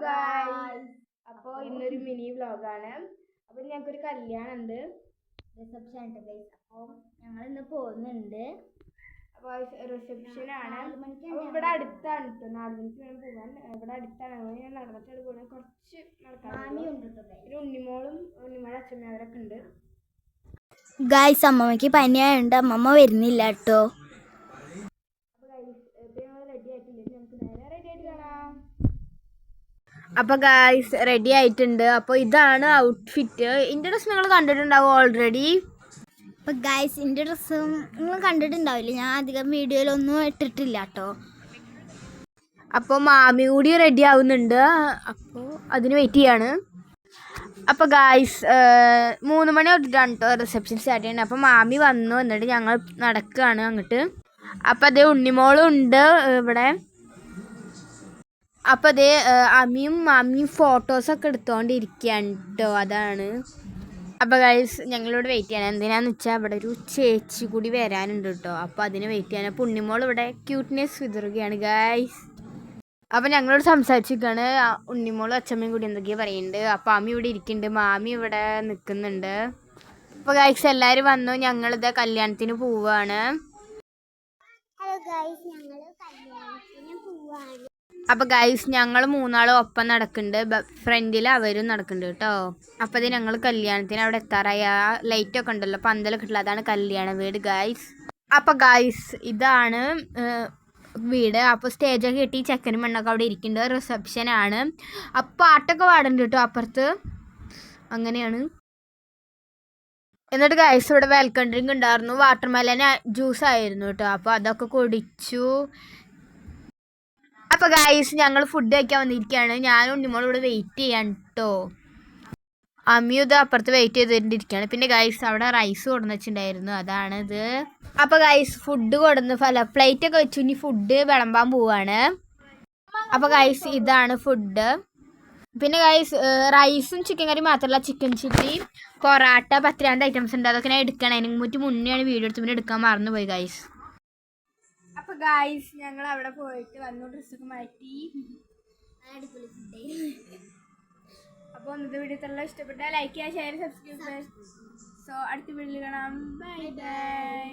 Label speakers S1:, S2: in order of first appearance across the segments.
S1: Guys, അപ്പോൾ ഇന്നൊരു mini വ്ലോഗാണ്. അപ്പോൾ ഞങ്ങൾക്കൊരു കല്യാണം ഉണ്ട്,
S2: റിസപ്ഷൻ ഉണ്ട് ഗൈസ്. അപ്പോൾ ഞങ്ങൾ ഇന്ന് പോകുന്നുണ്ട്.
S1: അപ്പോൾ റിസപ്ഷനാണ്. അപ്പോൾ ഇവിടെ അടുത്താണ് കേട്ടോ, 4 മണിക്ക് വേണം പോകാൻ. ഇവിടെ അടുത്താണ്, ഞാൻ നടന്നിട്ടാണ് പോകുന്നത്. കുറച്ച് നടക്കാൻ. ഒരു ഉണ്ണിമോളുടെ അച്ഛമ്മ അവരൊക്കെ ഉണ്ട്.
S2: ഗായ്സ്, അമ്മമ്മയ്ക്ക് പനിയായുണ്ട്, അമ്മമ്മ വരുന്നില്ല കേട്ടോ.
S1: അപ്പോൾ ഗായ്സ് റെഡി ആയിട്ടുണ്ട്. അപ്പോൾ ഇതാണ് ഔട്ട്ഫിറ്റ്. ഇതിൻ്റെ ഡ്രസ്സ് നിങ്ങൾ കണ്ടിട്ടുണ്ടാവും ഓൾറെഡി.
S2: അപ്പോൾ ഗായ്സ്, എൻ്റെ ഡ്രസ്സും നിങ്ങൾ കണ്ടിട്ടുണ്ടാവില്ല, ഞാൻ അധികം വീഡിയോയിലൊന്നും ഇട്ടിട്ടില്ല കേട്ടോ.
S1: അപ്പോൾ മാമി കൂടി റെഡി ആവുന്നുണ്ട്, അപ്പോൾ അതിന് വെയിറ്റ് ചെയ്യാണ്. അപ്പോൾ ഗായ്സ് 3 മണി തൊട്ടിട്ടാണ് കേട്ടോ റിസപ്ഷൻ സ്റ്റാർട്ട് ചെയ്യുന്നത്. അപ്പോൾ മാമി വന്നു, എന്നിട്ട് ഞങ്ങൾ നടക്കുകയാണ് അങ്ങോട്ട്. അപ്പോൾ അതേ ഉണ്ണിമോളും ഉണ്ട് ഇവിടെ. അപ്പോൾ അതേ അമ്മിയും മാമിയും ഫോട്ടോസൊക്കെ എടുത്തുകൊണ്ടിരിക്കുകയാണ് കേട്ടോ. അതാണ്. അപ്പോൾ ഗൈസ് ഞങ്ങളിവിടെ വെയിറ്റ് ചെയ്യണം. എന്തിനാന്ന് വെച്ചാൽ ഇവിടെ ഒരു ചേച്ചി കൂടി വരാനുണ്ട് കേട്ടോ. അപ്പോൾ അതിന് വെയിറ്റ് ചെയ്യണം. അപ്പോൾ ഉണ്ണിമോൾ ഇവിടെ ക്യൂട്ട്നെസ് വിതറുകയാണ് ഗൈസ്. അപ്പോൾ ഞങ്ങളോട് സംസാരിച്ചിരിക്കുകയാണ്. ഉണ്ണിമോളും അച്ഛമ്മയും കൂടി എന്തൊക്കെയാണ് പറയുന്നുണ്ട്. അപ്പോൾ അമ്മി ഇവിടെ ഇരിക്കുന്നുണ്ട്, മാമി ഇവിടെ നിൽക്കുന്നുണ്ട്. അപ്പോൾ ഗൈസ് എല്ലാവരും വന്നു, ഞങ്ങളിത് കല്യാണത്തിന് പോവുകയാണ്.
S2: ഹലോ ഗൈസ്, ഞങ്ങൾ കല്യാണത്തിന് പോവാണ്.
S1: അപ്പോൾ ഗൈസ് ഞങ്ങൾ 3 ഒപ്പം നടക്കുന്നുണ്ട്, ഫ്രണ്ടിൽ അവരും നടക്കുന്നുണ്ട് കേട്ടോ. അപ്പോൾ അത് ഞങ്ങൾ കല്യാണത്തിന് അവിടെ എത്താറായി. ആ ലൈറ്റൊക്കെ ഉണ്ടല്ലോ, പന്തലൊക്കെ ഉണ്ടല്ലോ, അതാണ് കല്യാണ വീട് ഗൈസ്. അപ്പോൾ ഗൈസ് ഇതാണ് വീട്. അപ്പോൾ സ്റ്റേജൊക്കെ കെട്ടി ചെക്കനും പെണ്ണൊക്കെ അവിടെ ഇരിക്കുന്നുണ്ട്. റിസപ്ഷനാണ്. അപ്പോൾ പാട്ടൊക്കെ പാടുന്നുണ്ട് കേട്ടോ അപ്പുറത്ത്. അങ്ങനെയാണ്. എന്നിട്ട് ഗൈസ് ഇവിടെ വെൽക്കം ഡ്രിങ്ക് ഉണ്ടായിരുന്നു, വാട്ടർമെലൻ ജ്യൂസ് ആയിരുന്നു കേട്ടോ. അപ്പോൾ അതൊക്കെ കുടിച്ചു. അപ്പോൾ ഗൈസ് ഞങ്ങൾ ഫുഡ് കഴിക്കാൻ വന്നിരിക്കുകയാണ്. ഞാനും ഉണ്ണിമോളും ഇവിടെ വെയിറ്റ് ചെയ്യാൻ കേട്ടോ. അമ്മിയും ഇത് അപ്പുറത്ത് വെയിറ്റ് ചെയ്തിട്ടിരിക്കുകയാണ്. പിന്നെ ഗൈസ് അവിടെ റൈസ് കൊടുന്ന് വെച്ചിട്ടുണ്ടായിരുന്നു, അതാണിത്. അപ്പോൾ ഗൈസ് ഫുഡ് കൊടുന്ന് പ്ലേറ്റൊക്കെ വെച്ചു, ഇനി ഫുഡ് വിളമ്പാൻ പോവാണ്. അപ്പോൾ ഗൈസ് ഇതാണ് ഫുഡ്. പിന്നെ ഗൈസ് റൈസും ചിക്കൻ കറി മാത്രമല്ല, ചിക്കൻ ചില്ലി, പൊറാട്ട, 10 ഐറ്റംസ് ഉണ്ട്. അതൊക്കെ ഞാൻ എടുക്കണം. അതിന് മുന്നെയാണ് വീഡിയോ എടുത്ത് പിന്നെ എടുക്കാൻ മറന്നുപോയി ഗൈസ്. അപ്പോൾ ഗൈസ് ഞങ്ങൾ അവിടെ പോയിട്ട് വന്നു, ഡ്രസ്സൊക്കെ മാറ്റി.
S2: അടിപൊളി ഫുഡ്.
S1: അപ്പോൾ ഇന്നത്തെ വീഡിയോ എല്ലാം ഇഷ്ടപ്പെട്ടാൽ ലൈക്ക് ചെയ്യുക, ഷെയർ, സബ്സ്ക്രൈബ്. സോ അടുത്ത വീഡിയോയിൽ കാണാം. Bye bye.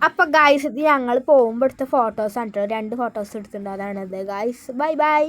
S1: അപ്പോൾ ഗൈസ് ഇത് ഞങ്ങൾ പോകുമ്പോൾ എടുത്ത ഫോട്ടോസാണ് കേട്ടോ. 2 ഫോട്ടോസ് എടുത്തിട്ടുണ്ട്, അതാണത് ഗൈസ്. Bye bye.